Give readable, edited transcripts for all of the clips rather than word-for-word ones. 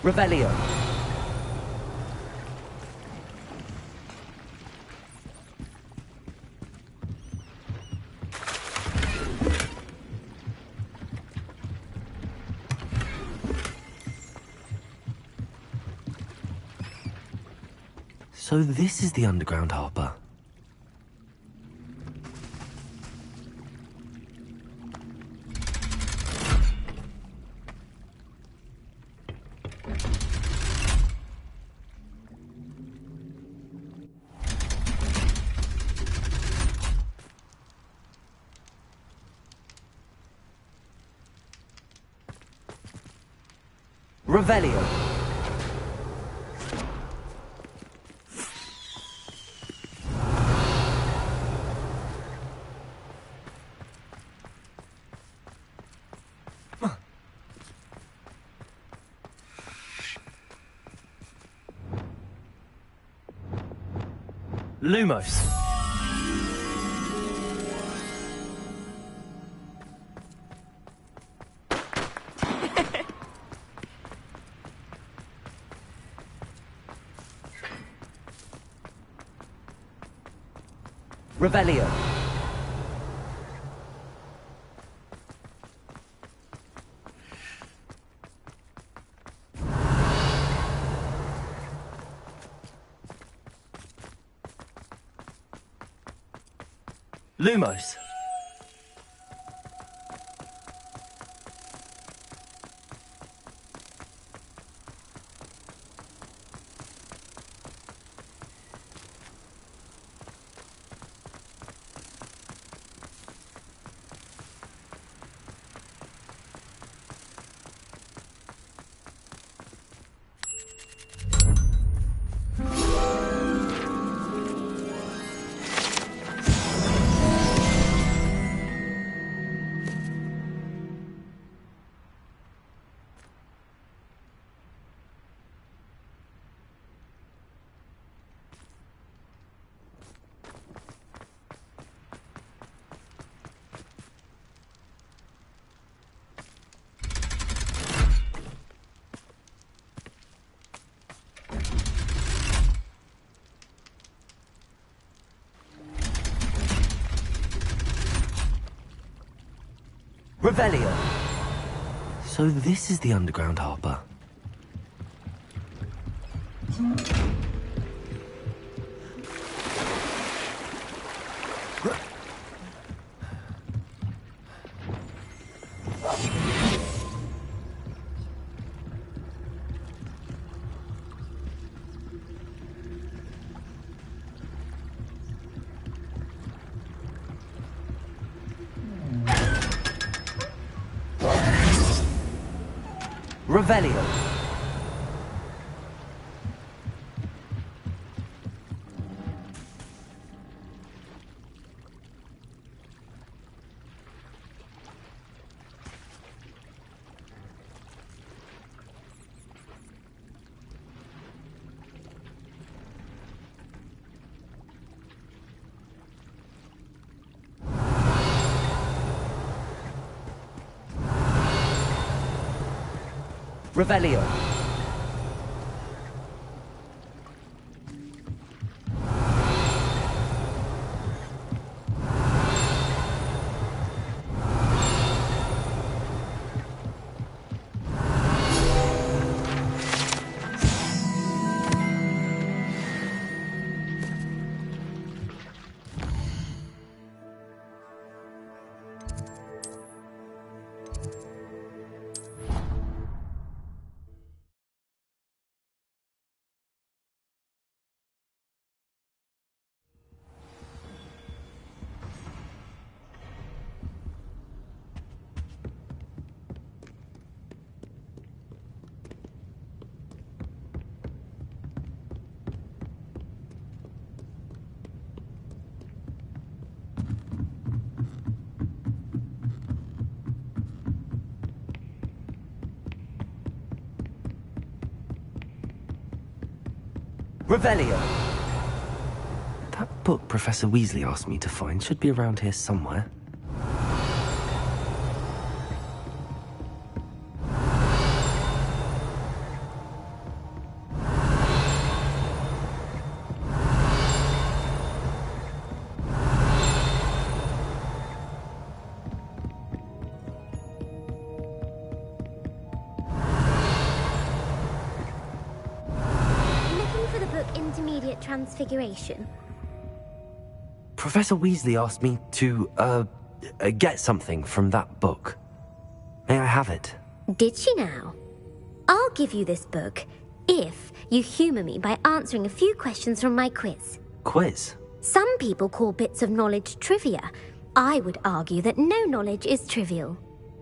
Revelio. So this is the underground harbour. Revelio. Lumos. Revelio. Lumos. Revelio. So this is the underground harbour. Revelio. Revelio. Revelio. That book Professor Weasley asked me to find should be around here somewhere. Intermediate Transfiguration. Professor Weasley asked me to, get something from that book. May I have it? Did she now? I'll give you this book if you humour me by answering a few questions from my quiz. Quiz? Some people call bits of knowledge trivia. I would argue that no knowledge is trivial.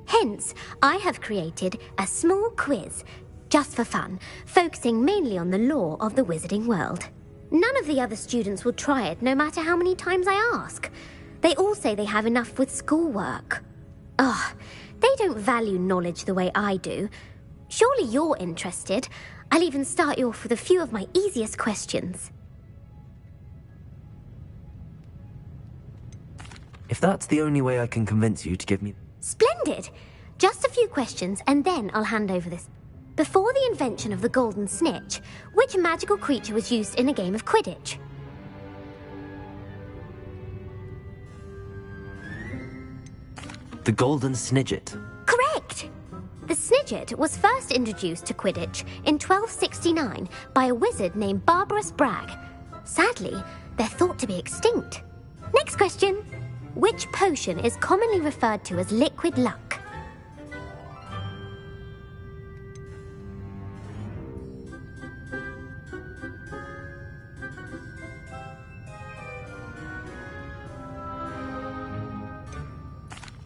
Hence, I have created a small quiz, just for fun, focusing mainly on the lore of the wizarding world. None of the other students will try it, no matter how many times I ask. They all say they have enough with schoolwork. Ugh, they don't value knowledge the way I do. Surely you're interested. I'll even start you off with a few of my easiest questions. If that's the only way I can convince you to give me... Splendid! Just a few questions, and then I'll hand over this. Before the invention of the golden snitch, which magical creature was used in a game of Quidditch? The golden snidget. Correct! The snidget was first introduced to Quidditch in 1269 by a wizard named Barbarous Bragg. Sadly, they're thought to be extinct. Next question. Which potion is commonly referred to as liquid luck?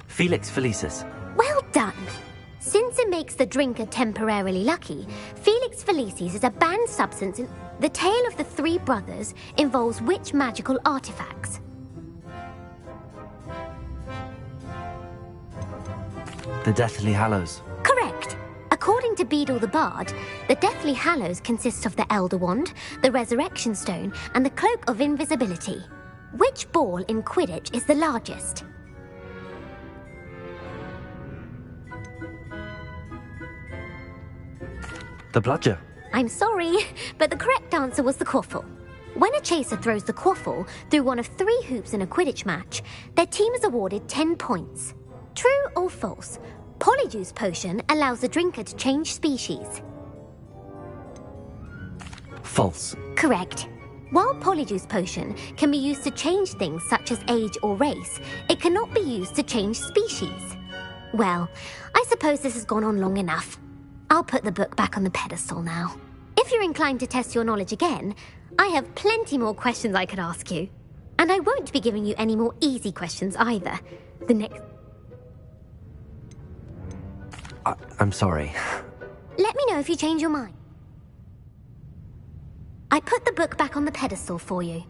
Felix Felicis. Well done! Since it makes the drinker temporarily lucky, Felix Felicis is a banned substance in... The tale of the three brothers involves which magical artifacts? The Deathly Hallows. Correct! According to Beedle the Bard, the Deathly Hallows consists of the Elder Wand, the Resurrection Stone, and the Cloak of Invisibility. Which ball in Quidditch is the largest? The bludger. I'm sorry, but the correct answer was the quaffle. When a chaser throws the quaffle through one of 3 hoops in a Quidditch match, their team is awarded 10 points. True or false? Polyjuice Potion allows the drinker to change species. False. Correct. While Polyjuice Potion can be used to change things such as age or race, it cannot be used to change species. Well, I suppose this has gone on long enough. I'll put the book back on the pedestal now. If you're inclined to test your knowledge again, I have plenty more questions I could ask you. And I won't be giving you any more easy questions either. The next... I'm sorry. Let me know if you change your mind. I put the book back on the pedestal for you.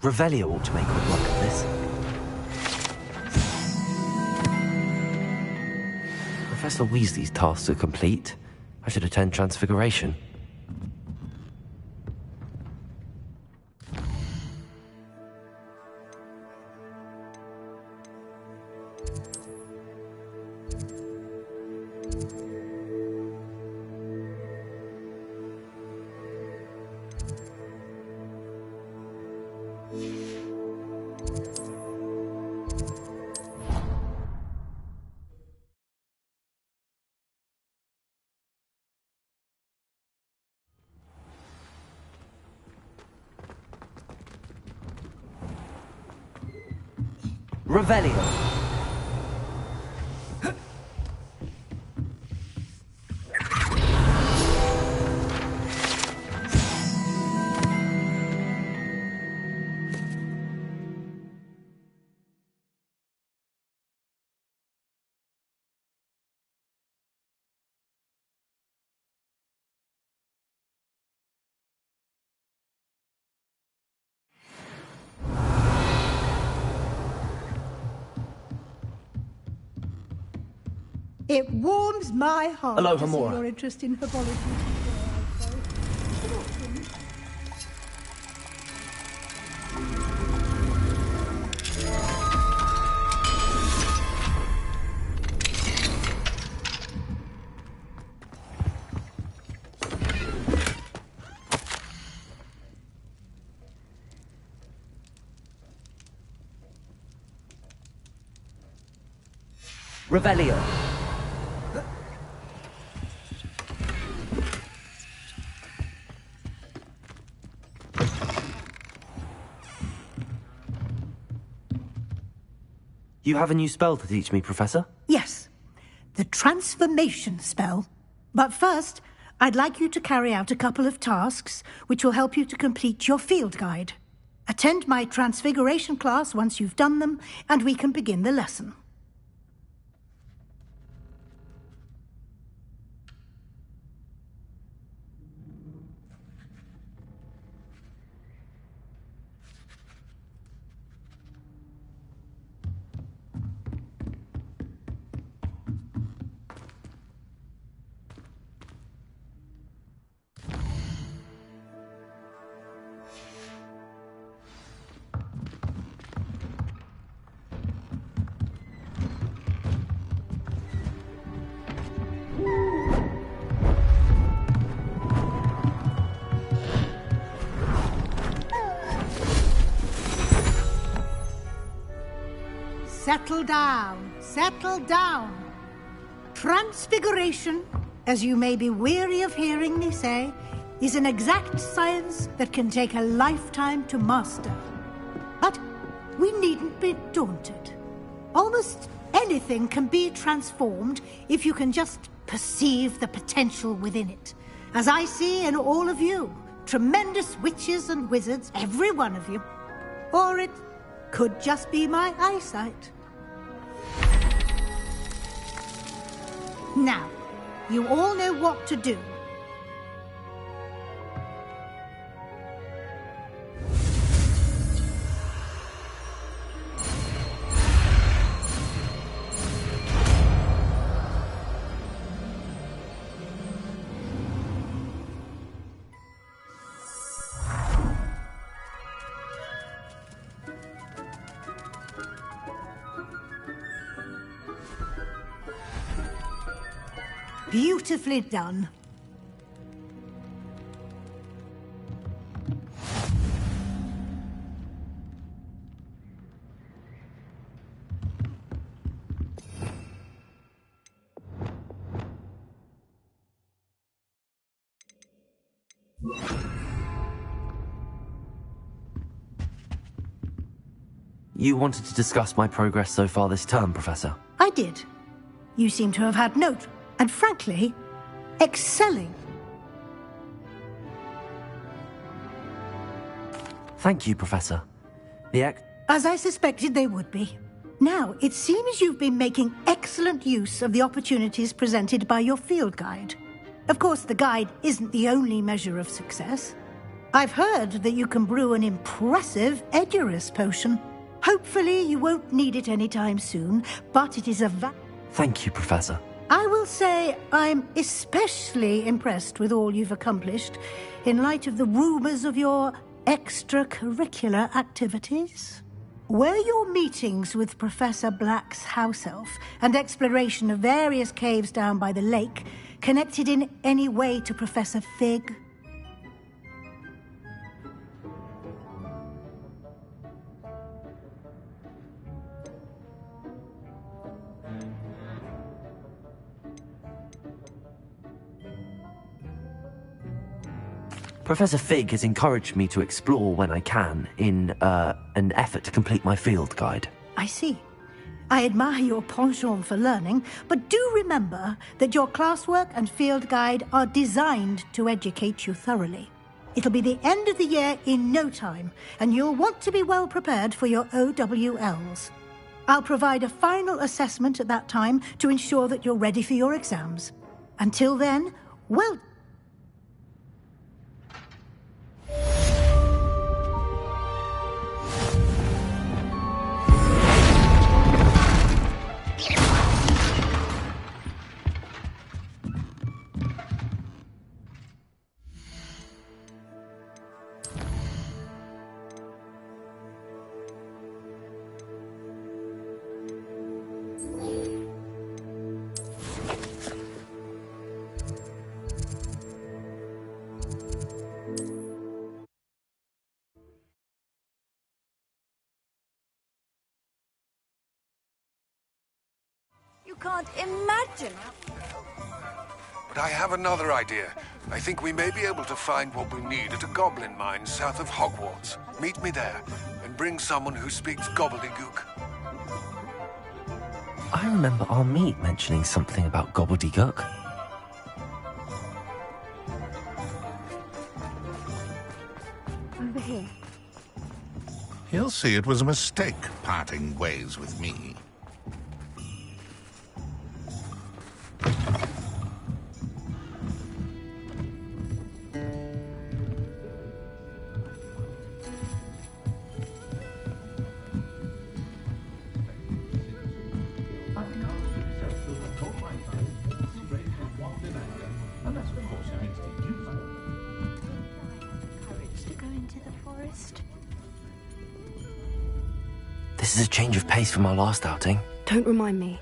Revelio ought to make quick work of this. Professor Weasley's tasks are complete. I should attend Transfiguration. Revelio. It warms my heart Aloha, to see Mora. your interest in herbology. Revelio. You have a new spell to teach me, Professor? Yes, the transformation spell. But first, I'd like you to carry out a couple of tasks which will help you to complete your field guide. Attend my transfiguration class once you've done them, and we can begin the lesson. Settle down, settle down. Transfiguration, as you may be weary of hearing me say, is an exact science that can take a lifetime to master. But we needn't be daunted. Almost anything can be transformed if you can just perceive the potential within it. As I see in all of you, tremendous witches and wizards, every one of you. Or it could just be my eyesight. Now, you all know what to do. Beautifully done. You wanted to discuss my progress so far this term, Professor? I did. You seem to have had note, and frankly, excelling. Thank you, Professor. As I suspected they would be. Now, it seems you've been making excellent use of the opportunities presented by your field guide. Of course, the guide isn't the only measure of success. I've heard that you can brew an impressive Edurus potion. Hopefully, you won't need it anytime soon, but it is Thank you, Professor. I will say I'm especially impressed with all you've accomplished in light of the rumors of your extracurricular activities. Were your meetings with Professor Black's house elf and exploration of various caves down by the lake connected in any way to Professor Fig? Professor Fig has encouraged me to explore when I can in an effort to complete my field guide. I see. I admire your penchant for learning, but do remember that your classwork and field guide are designed to educate you thoroughly. It'll be the end of the year in no time, and you'll want to be well prepared for your OWLs. I'll provide a final assessment at that time to ensure that you're ready for your exams. Until then, well... can't imagine. But I have another idea. I think we may be able to find what we need at a goblin mine south of Hogwarts. Meet me there, and bring someone who speaks gobbledygook. I remember our meet mentioning something about gobbledygook. Over here. He'll see it was a mistake parting ways with me. Courage to go into the forest. This is a change of pace from our last outing. Don't remind me.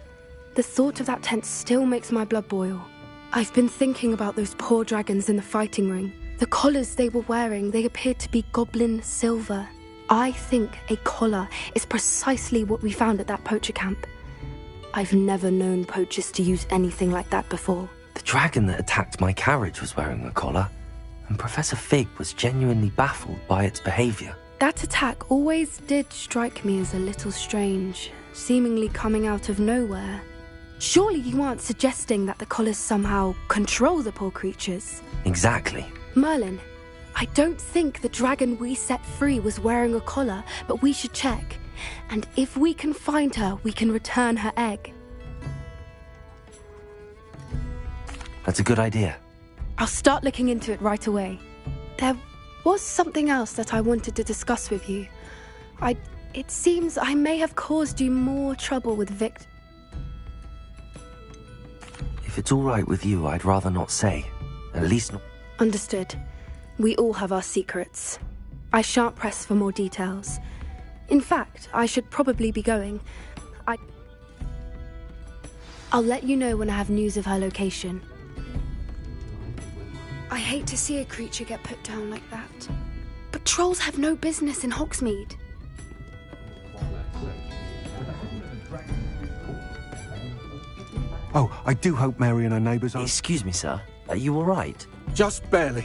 The thought of that tent still makes my blood boil. I've been thinking about those poor dragons in the fighting ring. The collars they were wearing, they appeared to be goblin silver. I think a collar is precisely what we found at that poacher camp. I've never known poachers to use anything like that before. The dragon that attacked my carriage was wearing a collar, and Professor Fig was genuinely baffled by its behavior. That attack always did strike me as a little strange, seemingly coming out of nowhere. Surely you aren't suggesting that the collars somehow control the poor creatures? Exactly. Merlin, I don't think the dragon we set free was wearing a collar, but we should check. And if we can find her, we can return her egg. That's a good idea. I'll start looking into it right away. There was something else that I wanted to discuss with you. It seems I may have caused you more trouble with Victor. If it's all right with you, I'd rather not say. At least not. Understood. We all have our secrets. I shan't press for more details. In fact, I should probably be going. I'll let you know when I have news of her location. I hate to see a creature get put down like that. But trolls have no business in Hogsmeade. Oh, I do hope Mary and her neighbours are... Excuse me, sir. Are you all right? Just barely.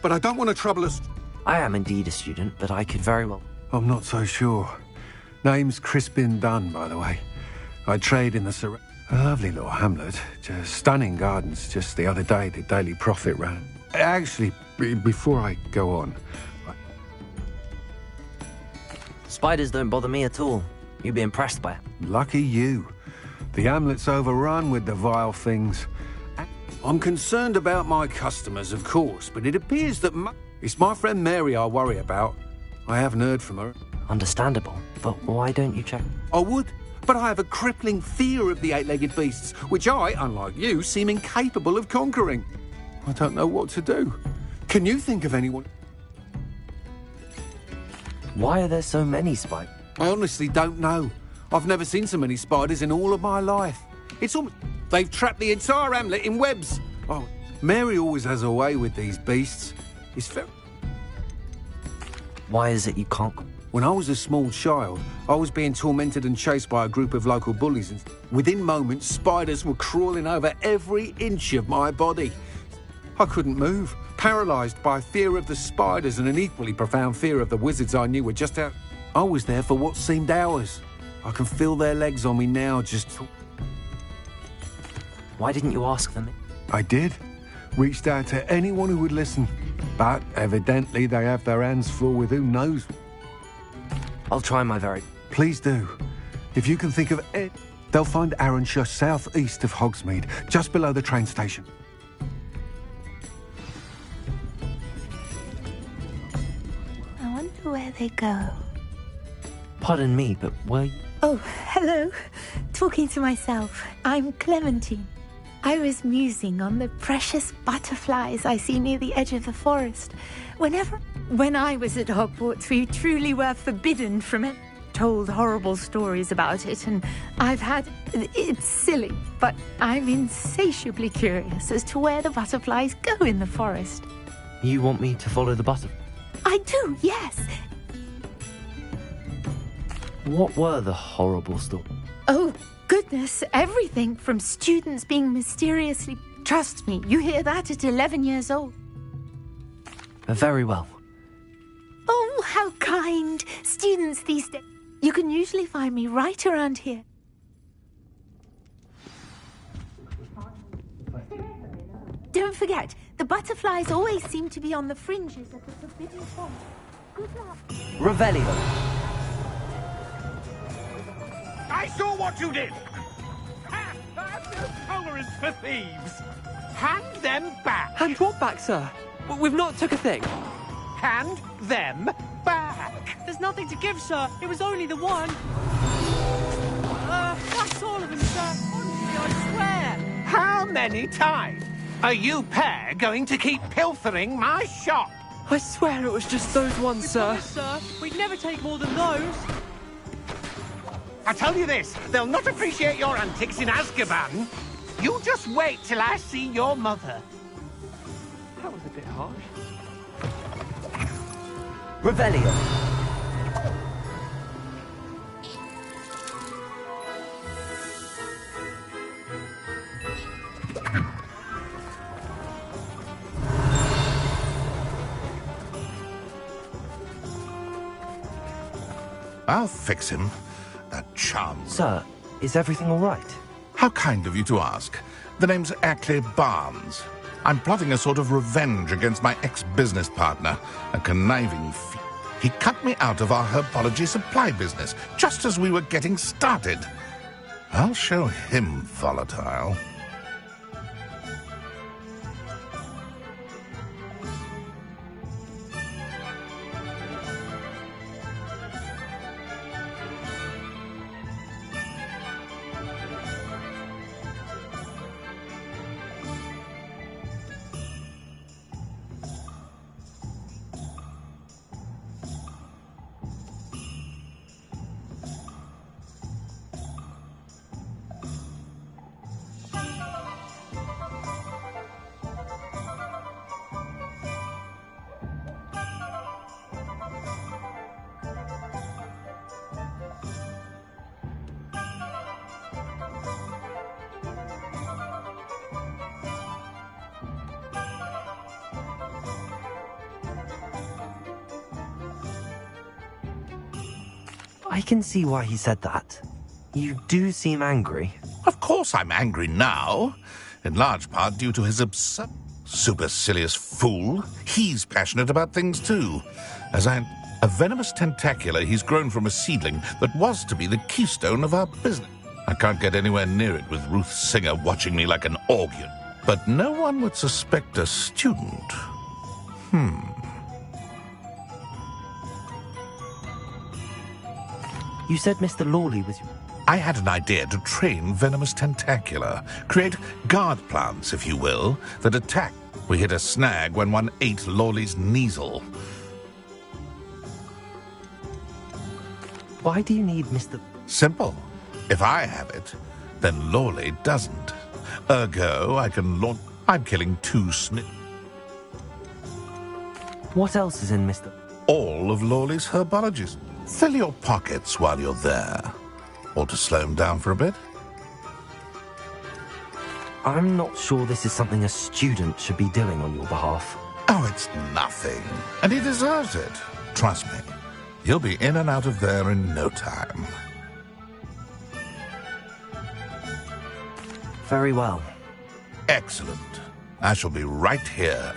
But I don't want to trouble us... I am indeed a student, but I could very well... I'm not so sure. Name's Crispin Dunn, by the way. I trade in the a lovely little hamlet. Just stunning gardens. Just the other day, the Daily Prophet ran. Actually, before I go on... Spiders don't bother me at all. You'd be impressed by it. Lucky you. The hamlet's overrun with the vile things. I'm concerned about my customers, of course, but it appears that it's my friend Mary I worry about. I haven't heard from her. Understandable, but why don't you check? I would, but I have a crippling fear of the eight-legged beasts, which I, unlike you, seem incapable of conquering. I don't know what to do. Can you think of anyone? Why are there so many spiders? I honestly don't know. I've never seen so many spiders in all of my life. It's almost... They've trapped the entire hamlet in webs. Oh, Mary always has a way with these beasts. It's very... Why is it you can't... When I was a small child, I was being tormented and chased by a group of local bullies, and within moments, spiders were crawling over every inch of my body. I couldn't move, paralysed by fear of the spiders and an equally profound fear of the wizards I knew were just out. I was there for what seemed hours. I can feel their legs on me now, just... Why didn't you ask them? I did. Reached out to anyone who would listen. But evidently they have their hands full with who knows. I'll try my very... Please do. If you can think of it, they'll find Arranshire southeast of Hogsmeade, just below the train station. I wonder where they go. Pardon me, but were you... Oh, hello. Talking to myself. I'm Clementine. I was musing on the precious butterflies I see near the edge of the forest. When I was at Hogwarts, we truly were forbidden from it. Told horrible stories about it, and it's silly, but I'm insatiably curious as to where the butterflies go in the forest. You want me to follow the butterfly? I do, yes. What were the horrible stories? Oh, good goodness, everything from students being mysteriously... Trust me, you hear that at 11 years old. Very well. Oh, how kind. Students these days. You can usually find me right around here. Don't forget, the butterflies always seem to be on the fringes of the forbidden forest. Good luck. Revelio. I saw what you did! Ha! I have no tolerance for thieves! Hand them back! Hand what back, sir? We've not took a thing. Hand them back! There's nothing to give, sir. It was only the one. That's all of them, sir. Honestly, I swear. How many times are you pair going to keep pilfering my shop? I swear it was just those ones, sir. Promise, sir. We'd never take more than those. I tell you this, they'll not appreciate your antics in Azkaban. You just wait till I see your mother. That was a bit harsh. Revelio. I'll fix him. That chance. Sir, is everything all right? How kind of you to ask. The name's Ackley Barnes. I'm plotting a sort of revenge against my ex-business partner, a conniving He cut me out of our herbology supply business, just as we were getting started. I'll show him volatile. I can see why he said that. You do seem angry. Of course I'm angry now. In large part due to his absurd... Supercilious fool. He's passionate about things too. A venomous tentacular he's grown from a seedling that was to be the keystone of our business. I can't get anywhere near it with Ruth Singer watching me like an organ. But no one would suspect a student. You said Mr. Lawley was... I had an idea to train venomous tentacula. Create guard plants, if you will, that attack. We hit a snag when one ate Lawley's Kneasel. Why do you need Mr... Simple. If I have it, then Lawley doesn't. Ergo, I can launch... I'm killing two Smith. What else is in Mr... All of Lawley's herbologies. Fill your pockets while you're there. Or to slow him down for a bit. I'm not sure this is something a student should be doing on your behalf. Oh, it's nothing. And he deserves it. Trust me. He'll be in and out of there in no time. Very well. Excellent. I shall be right here.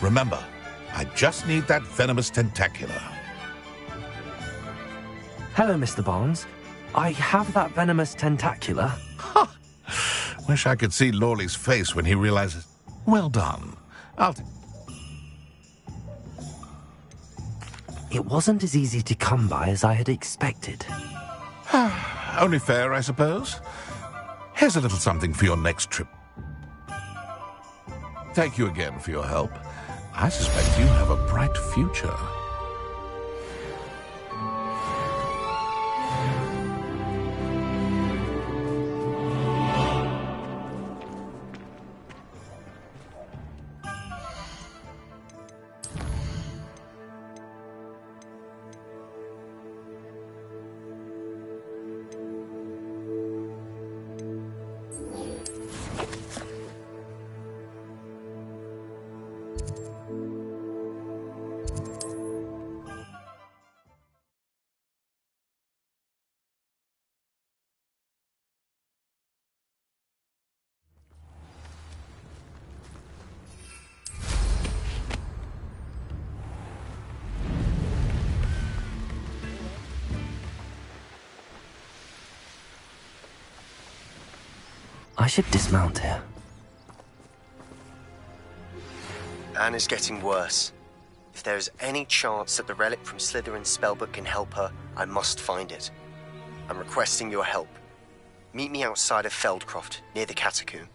Remember, I just need that venomous tentacular. Hello, Mr. Barnes. I have that venomous tentacular. Ha! Wish I could see Lawley's face when he realizes... Well done. It wasn't as easy to come by as I had expected. Only fair, I suppose. Here's a little something for your next trip. Thank you again for your help. I suspect you have a bright future. I should dismount here. Anna's getting worse. If there is any chance that the relic from Slytherin's spellbook can help her, I must find it. I'm requesting your help. Meet me outside of Feldcroft, near the Catacomb.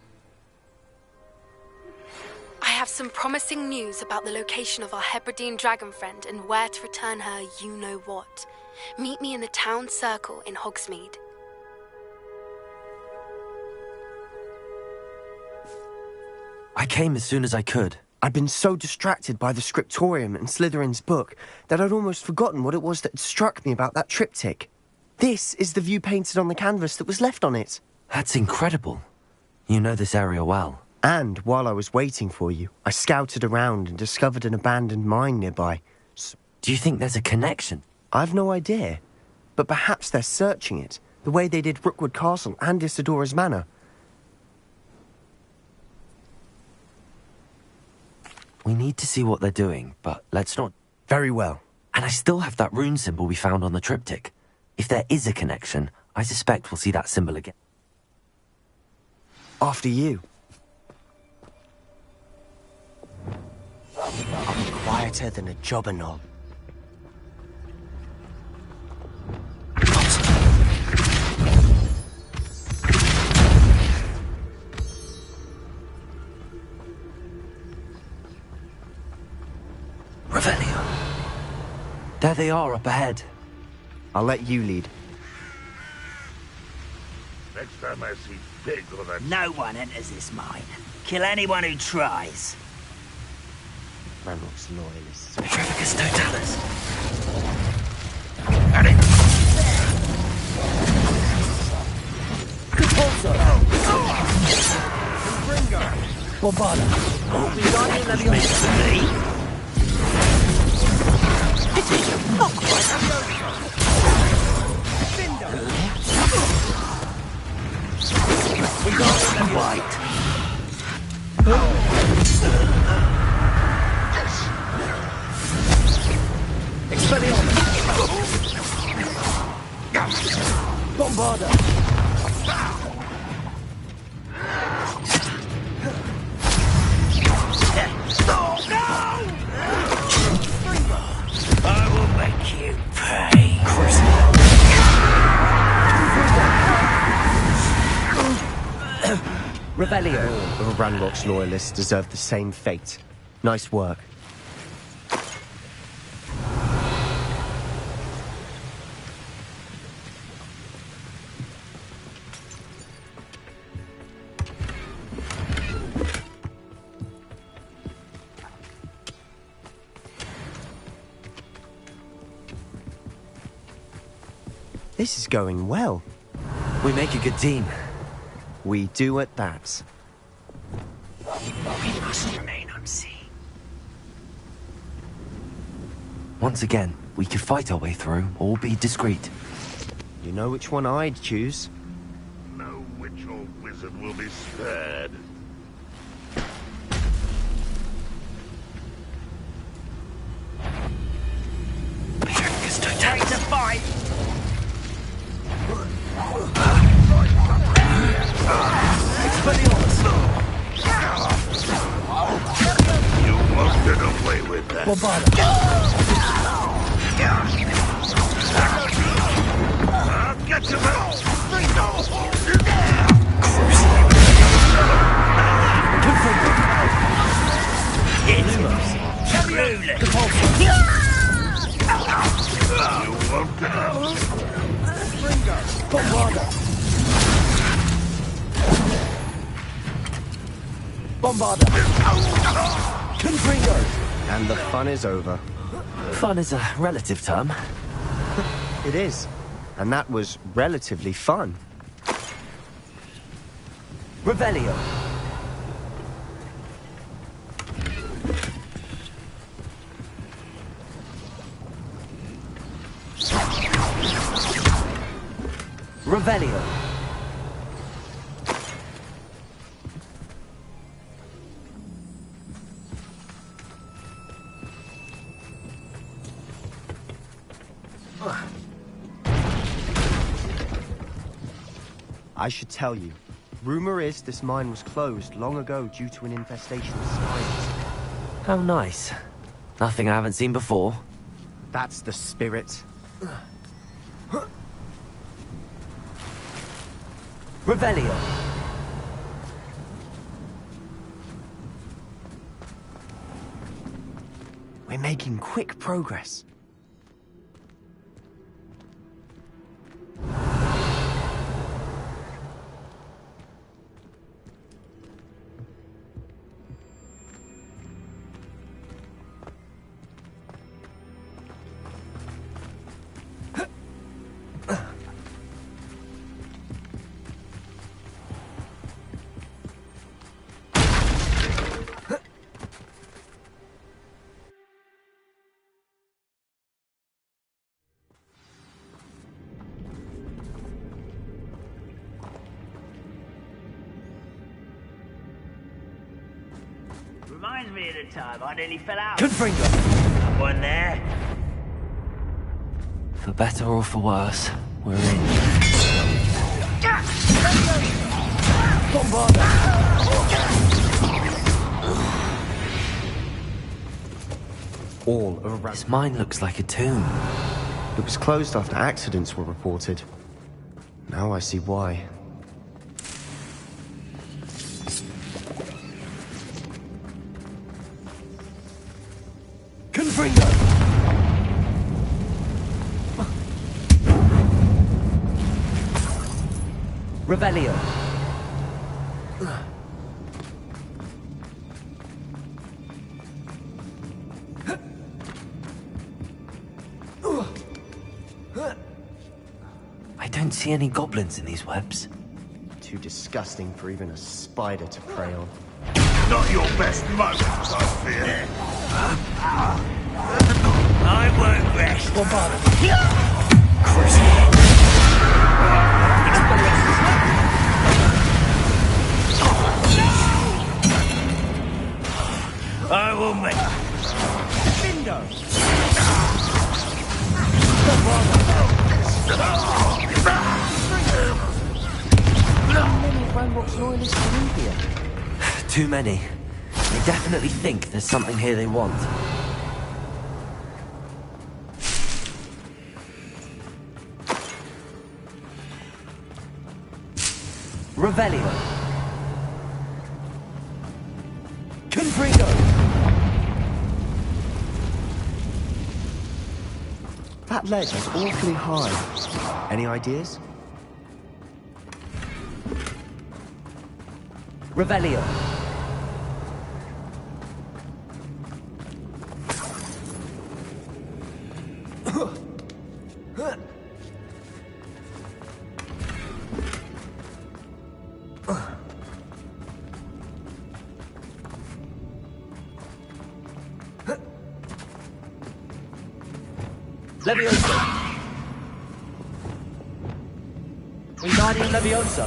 I have some promising news about the location of our Hebridean dragon friend and where to return her you-know-what. Meet me in the town circle in Hogsmeade. I came as soon as I could. I'd been so distracted by the scriptorium and Slytherin's book that I'd almost forgotten what it was that struck me about that triptych. This is the view painted on the canvas that was left on it. That's incredible. You know this area well. And while I was waiting for you, I scouted around and discovered an abandoned mine nearby. Do you think there's a connection? I've no idea. But perhaps they're searching it, the way they did Rookwood Castle and Isidora's Manor. We need to see what they're doing, but let's not... Very well. And I still have that rune symbol we found on the triptych. If there is a connection, I suspect we'll see that symbol again. After you. I'll be quieter than a jobberknoll. Revelio. There they are up ahead. I'll let you lead. Next time I see pig or that... No one enters this mine. Kill anyone who tries. Ranrock's loyalists. Petrificus totalis. Got it! Compulso. Bombarda. Wingardium Leviosa. Not quite. Wingardium White. Expelliarmus. Bombarda. I will make you pay. Revelio. All of Ranrock's loyalists deserve the same fate. Nice work. This is going well. We make a good team. We do at that. We must remain unseen. Once again, we could fight our way through or be discreet. You know which one I'd choose? No witch or wizard will be spared. Petrificus totalis. Ready to fight. Expelliarmus. You won't get away with that. Bombarda. I'll get you all. You won't get away. Bombarda. Bombarda. Confringo. And the fun is over. Fun is a relative term. It is. And that was relatively fun. Revelio. Revelio. I should tell you, Rumor is this mine was closed long ago due to an infestation of spiders. How nice. Nothing I haven't seen before. That's the spirit. Revelio. We're making quick progress. Reminds me of the time I nearly fell out. Confringo! One there. For better or for worse, we're in. All around. This mine looks like a tomb. It was closed after accidents were reported. Now I see why. Confringo! Revelio. I don't see any goblins in these webs. Too disgusting for even a spider to prey on. Not your best moments, I fear. I won't rest. I will make... Too many. They definitely think there's something here they want. Revelio. Confringo. That ledge is awfully high. Any ideas? Revelio. Leviosa. Wingardium Leviosa.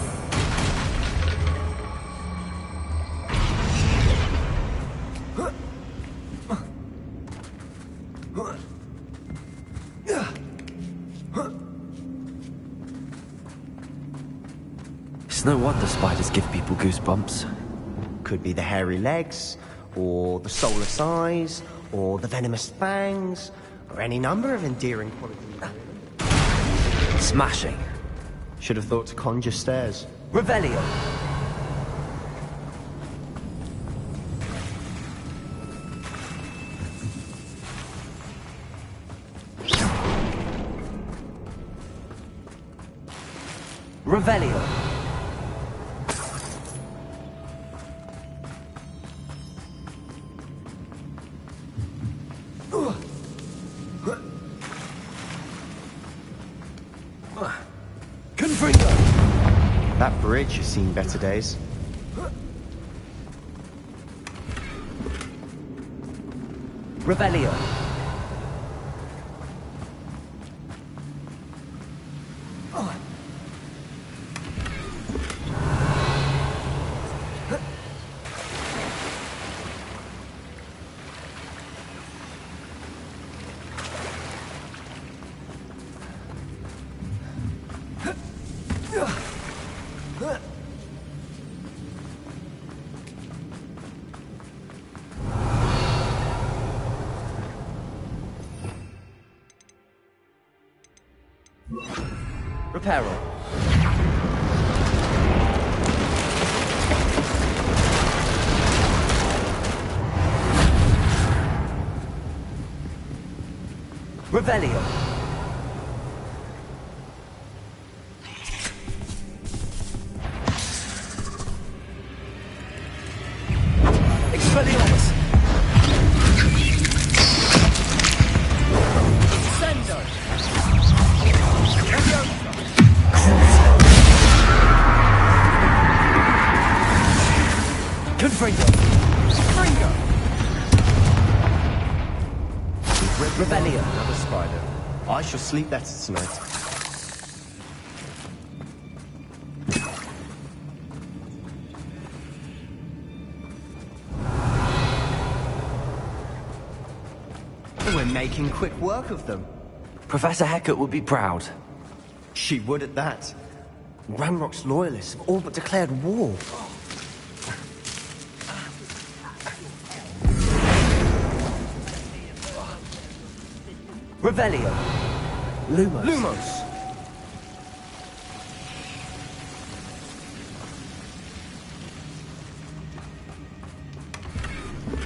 It's no wonder spiders give people goosebumps. Could be the hairy legs, or the soulless eyes, or the venomous fangs, or any number of endearing qualities. Smashing. Should have thought to conjure stairs. Revelio. Revelio. Confringo. That bridge has seen better days. Revelio. Repair all. Revelio. Expelliarmus. Sendo. Confringo. Confringo. Revelio. Another spider. I shall sleep better tonight. We're making quick work of them. Professor Hecat would be proud. She would at that. Ranrock's loyalists have all but declared war. Revelio. Lumos. Lumos.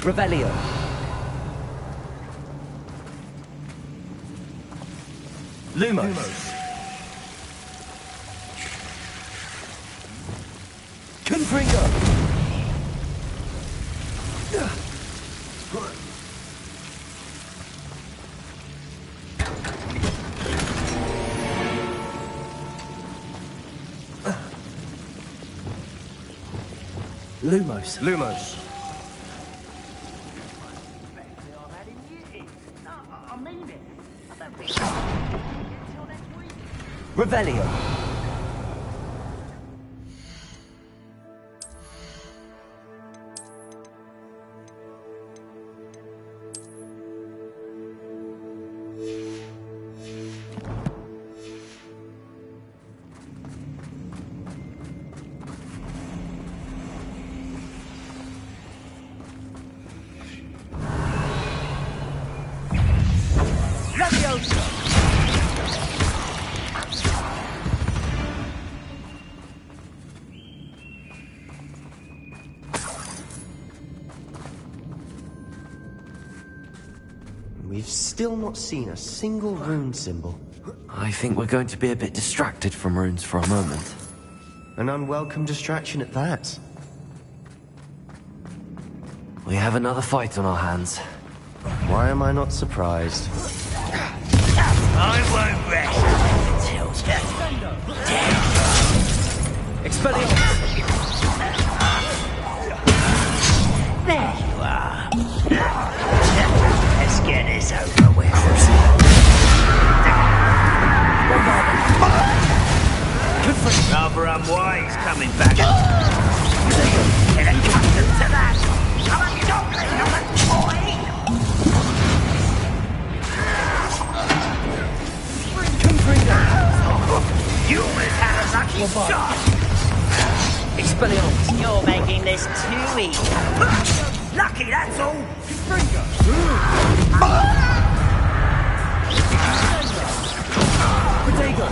Revelio. Lumos. Confringo. Lumos. Lumos. Revelio. We've still not seen a single rune symbol. I think we're going to be a bit distracted from runes for a moment. An unwelcome distraction at that. We have another fight on our hands. Why am I not surprised? I won't rest until death. Expelliarmus! There you are. Let's get this over with. Rather unwise coming back. Get accustomed to that. I'm a goblin, not a toy. Humans had a lucky shot. Expelliarmus! You're making this too easy. Lucky, that's all. Protego!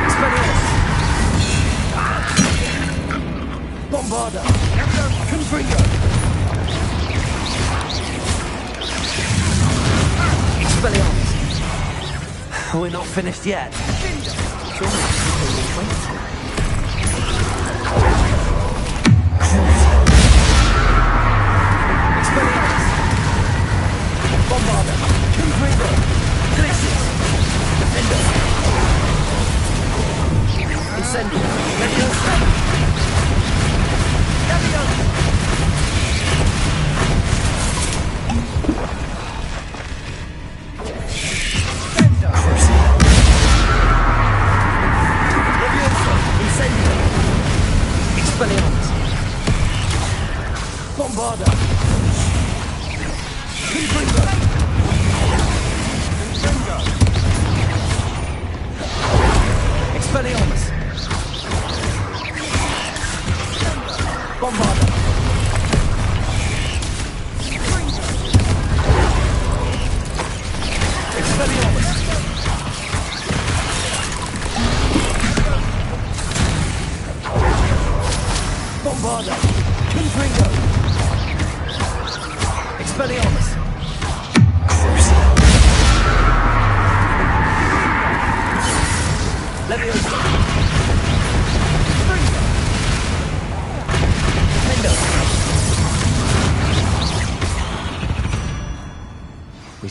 Expelliarmus! Bombarda! Confringo! Expelliarmus! We're not finished yet. Expelliarmus! Bombarda! Confringo! Glacius! Defender! Incendio! Leviosa! Leviosa! Expelliarmus! Bombarda! Confringo! Expelliarmus! Bombarda!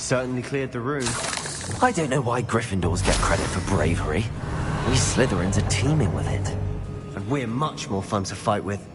certainly cleared the room. I don't know why Gryffindors get credit for bravery. We Slytherins are teeming with it. And we're much more fun to fight with.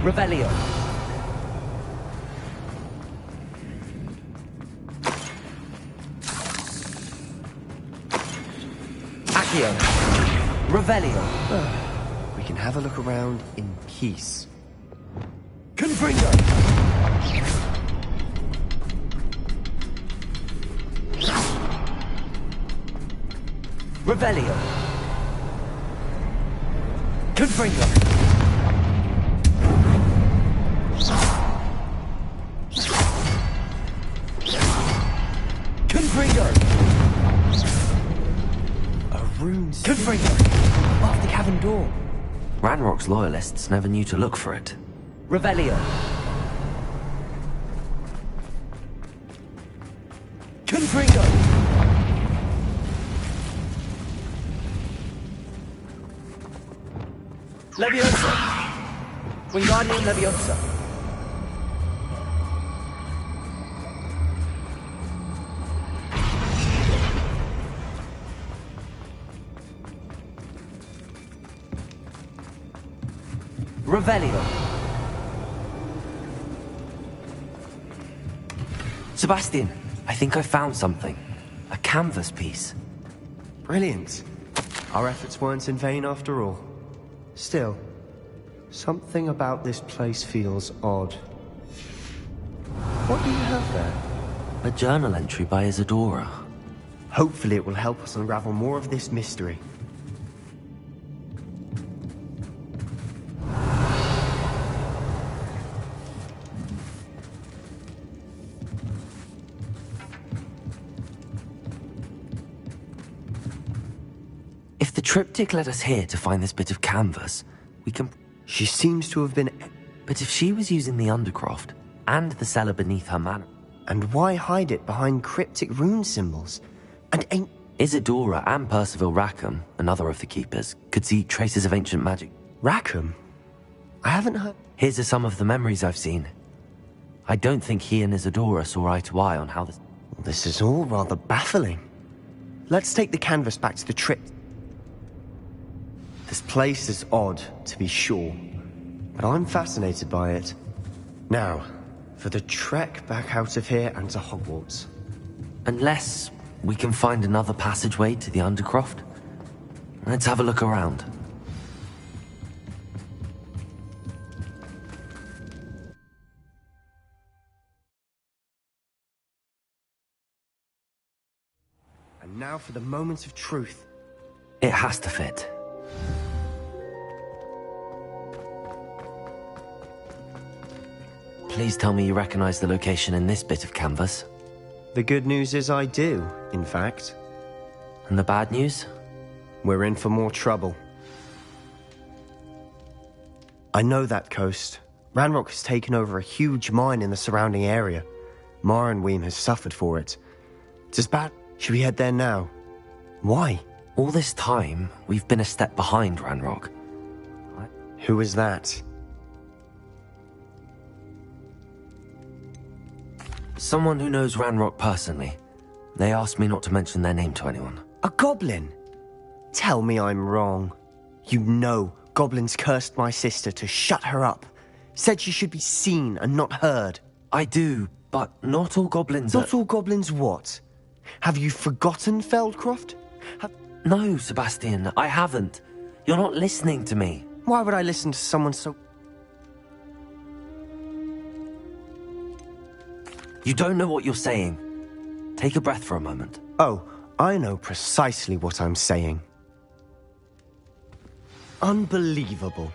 Revelio. Accio. Revelio. We can have a look around in peace. Confringo. Revelio. Confringo. Confringo! Off the cavern door. Ranrock's loyalists never knew to look for it. Revelio. Confringo! Leviosa! Wingardium Leviosa! Revelio. Sebastian, I think I found something. A canvas piece. Brilliant. Our efforts weren't in vain after all. Still, something about this place feels odd. What do you have there? A journal entry by Isadora. Hopefully it will help us unravel more of this mystery. If the triptych led us here to find this bit of canvas, we can... She seems to have been... But if she was using the Undercroft, and the cellar beneath her manor... And why hide it behind cryptic rune symbols? And ain't... Isadora and Percival Rackham, another of the Keepers, could see traces of ancient magic. Rackham? I haven't heard... Here are some of the memories I've seen. I don't think he and Isadora saw eye to eye on how this... This is all rather baffling. Let's take the canvas back to the triptych. This place is odd, to be sure, but I'm fascinated by it. Now, for the trek back out of here and to Hogwarts. Unless we can find another passageway to the Undercroft. Let's have a look around. And now for the moment of truth. It has to fit. Please tell me you recognize the location in this bit of canvas. The good news is I do, in fact. And the bad news? We're in for more trouble. I know that coast. Ranrock has taken over a huge mine in the surrounding area. Marrenweem has suffered for it. It's as bad. Should we head there now? Why? All this time, we've been a step behind Ranrock. Who is that? Someone who knows Ranrock personally. They asked me not to mention their name to anyone. A goblin? Tell me I'm wrong. You know goblins cursed my sister to shut her up. Said she should be seen and not heard. I do, but not all goblins Not all goblins what? Have you forgotten Feldcroft? No, Sebastian, I haven't. You're not listening to me. Why would I listen to someone so... You don't know what you're saying. Take a breath for a moment. Oh, I know precisely what I'm saying. Unbelievable.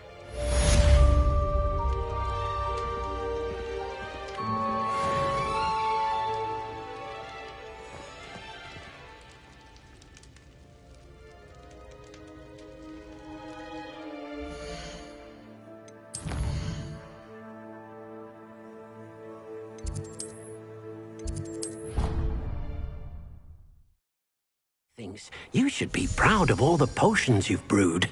Thinks you should be proud of all the potions you've brewed.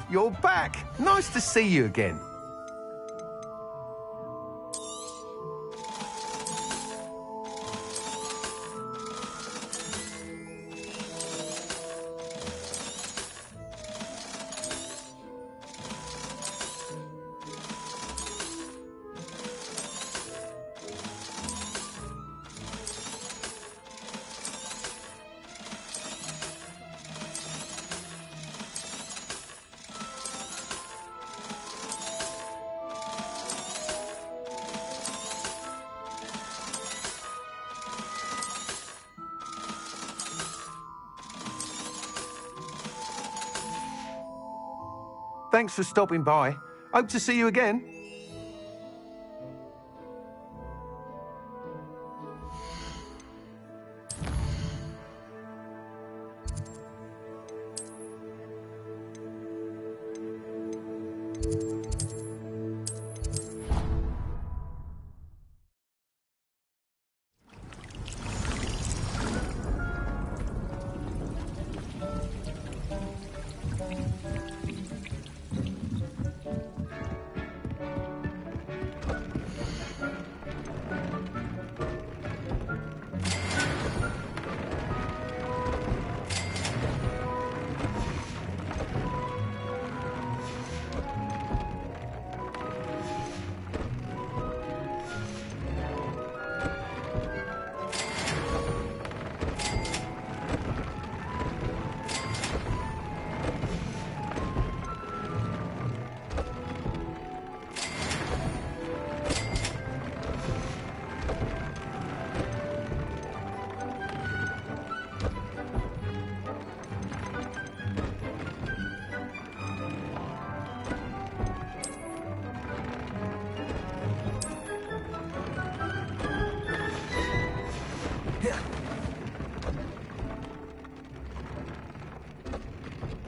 You're back! Nice to see you again. Thanks for stopping by. Hope to see you again. Yeah.